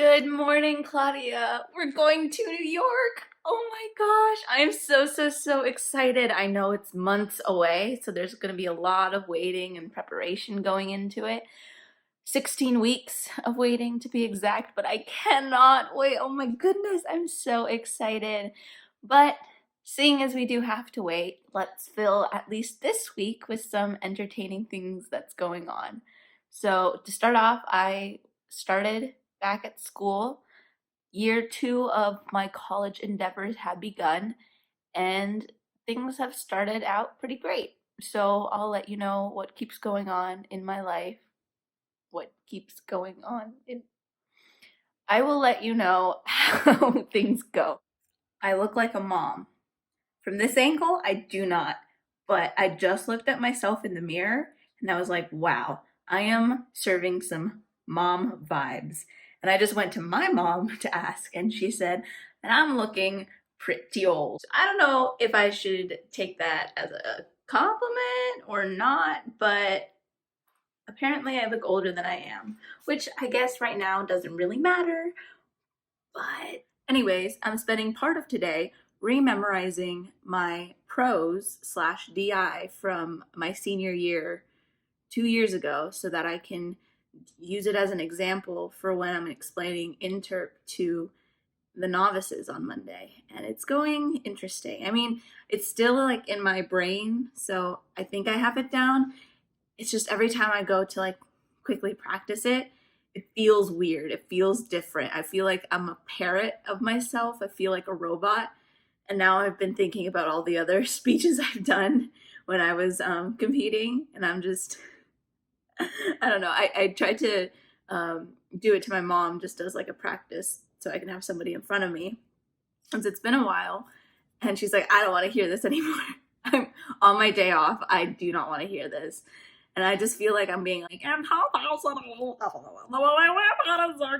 Good morning, Claudia. We're going to New York. Oh my gosh, I'm so excited. I know it's months away, so there's going to be a lot of waiting and preparation going into it. 16 weeks of waiting to be exact, but I cannot wait. Oh my goodness, I'm so excited. But seeing as we do have to wait, let's fill at least this week with some entertaining things that's going on. So to start off, I started back at school. Year 2 of my college endeavors have begun, and things have started out pretty great. So I'll let you know what keeps going on in my life. What keeps going on in I will let you know how things go. I look like a mom. From this angle, I do not. But I just looked at myself in the mirror and I was like, wow, I am serving some mom vibes. And I just went to my mom to ask, and she said that I'm looking pretty old. I don't know if I should take that as a compliment or not, but apparently I look older than I am, which I guess right now doesn't really matter. But anyways, I'm spending part of today rememorizing my prose slash DI from my senior year 2 years ago so that I can use it as an example for when I'm explaining interp to the novices on Monday. And it's going interesting. I mean, it's still like in my brain, so I think I have it down. It's just every time I go to like quickly practice it, it feels weird. It feels different. I feel like I'm a parrot of myself. I feel like a robot. And now I've been thinking about all the other speeches I've done when I was competing, and I'm just, I don't know. I tried to do it to my mom just as like a practice so I can have somebody in front of me. Since it's been a while, and she's like, I don't want to hear this anymore. I'm on my day off. I do not want to hear this. And I just feel like I'm being like, and how thousand the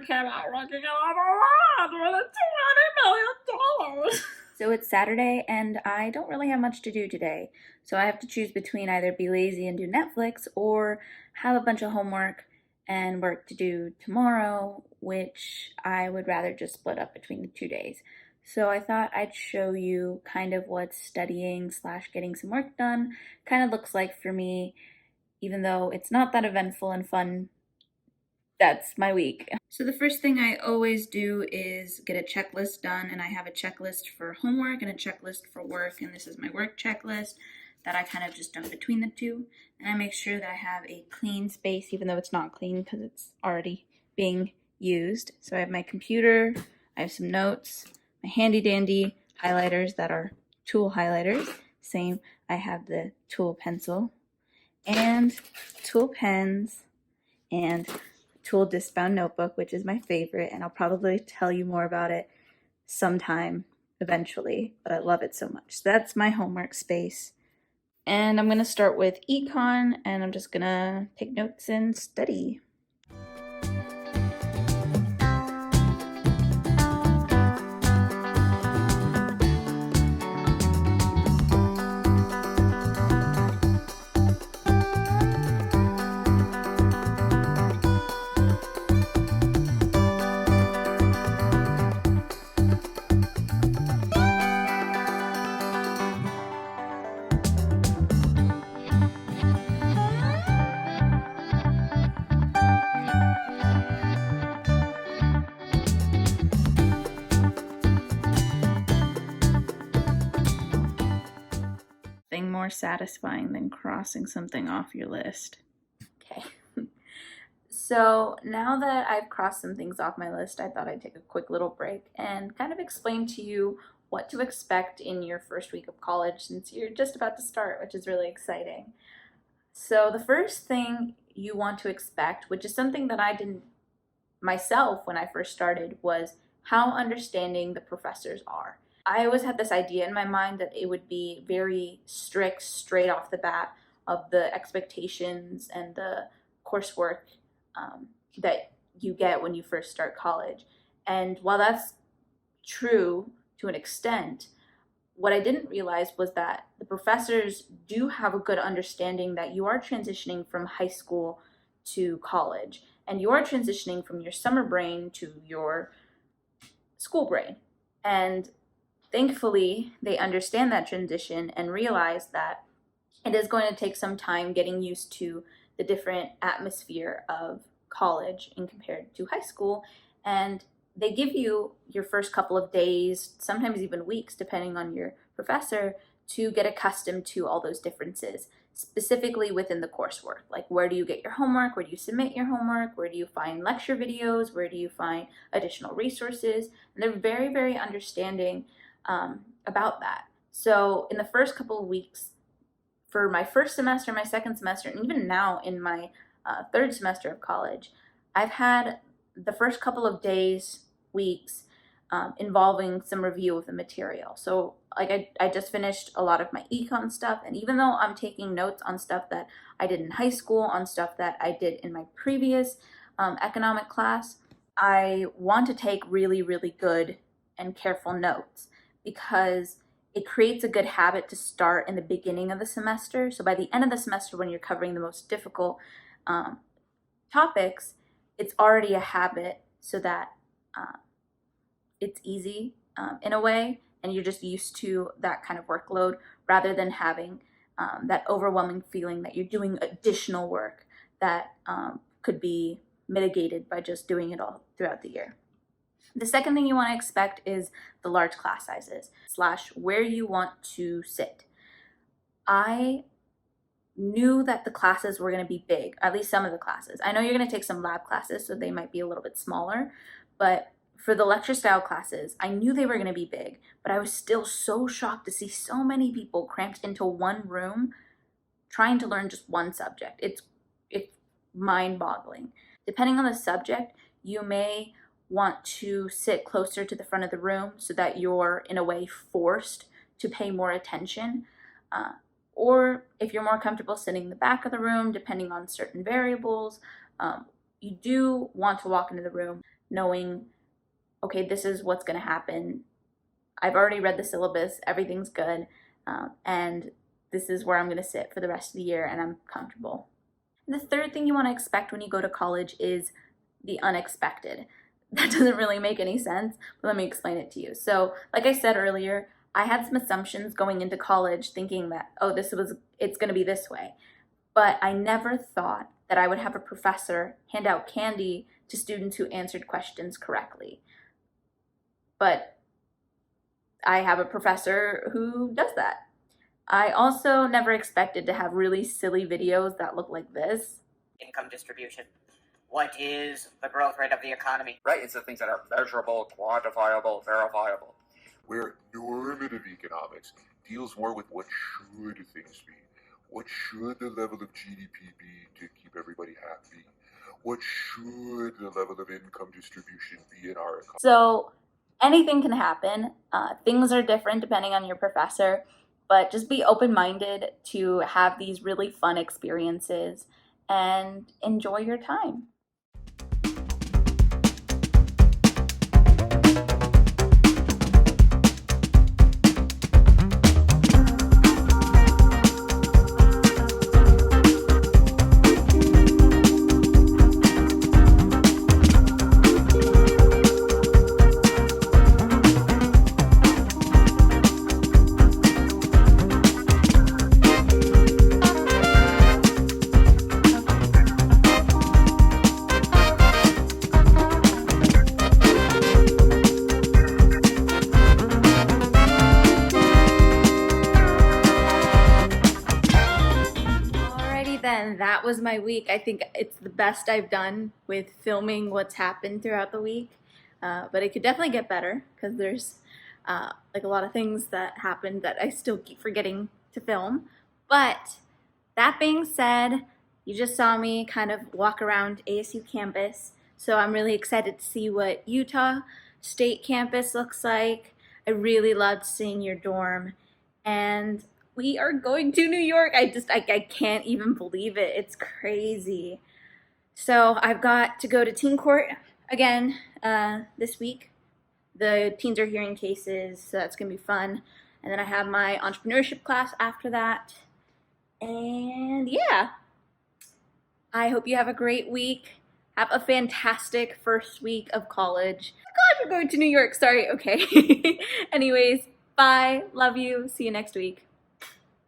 came out rocking around with $200 million. So it's Saturday, and I don't really have much to do today. So I have to choose between either be lazy and do Netflix or have a bunch of homework and work to do tomorrow, which I would rather just split up between the 2 days. So I thought I'd show you kind of what studying slash getting some work done kind of looks like for me, even though it's not that eventful and fun. That's my week. So the first thing I always do is get a checklist done, and I have a checklist for homework and a checklist for work, and this is my work checklist that I kind of just jump between the two. And I make sure that I have a clean space, even though it's not clean because it's already being used. So I have my computer, I have some notes, my handy dandy highlighters that are tool highlighters. Same, I have the tool pencil and tool pens and tool discbound notebook, which is my favorite, and I'll probably tell you more about it sometime eventually, but I love it so much. So that's my homework space. And I'm going to start with econ, and I'm just going to take notes and study. More satisfying than crossing something off your list. Okay. So now that I've crossed some things off my list, I thought I'd take a quick little break and kind of explain to you what to expect in your first week of college, since you're just about to start, which is really exciting. So the first thing you want to expect, which is something that I didn't myself when I first started, was how understanding the professors are. I always had this idea in my mind that it would be very strict straight off the bat of the expectations and the coursework that you get when you first start college. And while that's true to an extent, what I didn't realize was that the professors do have a good understanding that you are transitioning from high school to college, and you're transitioning from your summer brain to your school brain. And thankfully, they understand that transition and realize that it is going to take some time getting used to the different atmosphere of college in compared to high school. And they give you your first couple of days, sometimes even weeks, depending on your professor, to get accustomed to all those differences, specifically within the coursework. Like, where do you get your homework? Where do you submit your homework? Where do you find lecture videos? Where do you find additional resources? And they're very, very understanding about that. So in the first couple of weeks, for my first semester, my second semester, and even now in my third semester of college, I've had the first couple of days, weeks, involving some review of the material. So like I just finished a lot of my econ stuff, and even though I'm taking notes on stuff that I did in high school, on stuff that I did in my previous economic class, I want to take really, really good and careful notes, because it creates a good habit to start in the beginning of the semester. So by the end of the semester, when you're covering the most difficult topics, it's already a habit, so that it's easy in a way, and you're just used to that kind of workload, rather than having that overwhelming feeling that you're doing additional work that could be mitigated by just doing it all throughout the year. The second thing you want to expect is the large class sizes / where you want to sit. I knew that the classes were going to be big, at least some of the classes. I know you're going to take some lab classes, so they might be a little bit smaller, but for the lecture style classes, I knew they were going to be big, but I was still so shocked to see so many people cramped into one room trying to learn just one subject. It's mind-boggling. Depending on the subject, you may want to sit closer to the front of the room so that you're in a way forced to pay more attention. Or if you're more comfortable sitting in the back of the room, depending on certain variables, you do want to walk into the room knowing, okay, this is what's going to happen. I've already read the syllabus, everything's good, and this is where I'm going to sit for the rest of the year, and I'm comfortable. And the third thing you want to expect when you go to college is the unexpected. That doesn't really make any sense, but let me explain it to you. So, like I said earlier, I had some assumptions going into college thinking that, oh, it's going to be this way. But I never thought that I would have a professor hand out candy to students who answered questions correctly. But I have a professor who does that. I also never expected to have really silly videos that look like this. Income distribution. What is the growth rate of the economy? Right, it's the things that are measurable, quantifiable, verifiable. Where normative economics deals more with what should things be. What should the level of GDP be to keep everybody happy? What should the level of income distribution be in our economy? So anything can happen. Things are different depending on your professor, but just be open-minded to have these really fun experiences and enjoy your time. Then that was my week. I think it's the best I've done with filming what's happened throughout the week, but it could definitely get better because there's like a lot of things that happened that I still keep forgetting to film. But that being said, you just saw me kind of walk around ASU campus, so I'm really excited to see what Utah State campus looks like. I really loved seeing your dorm, and we are going to New York. I can't even believe it. It's crazy. So I've got to go to teen court again this week. The teens are hearing cases, so that's going to be fun. And then I have my entrepreneurship class after that. And yeah, I hope you have a great week. Have a fantastic first week of college. Oh my God, you're going to New York. Sorry, okay. Anyways, bye. Love you. See you next week.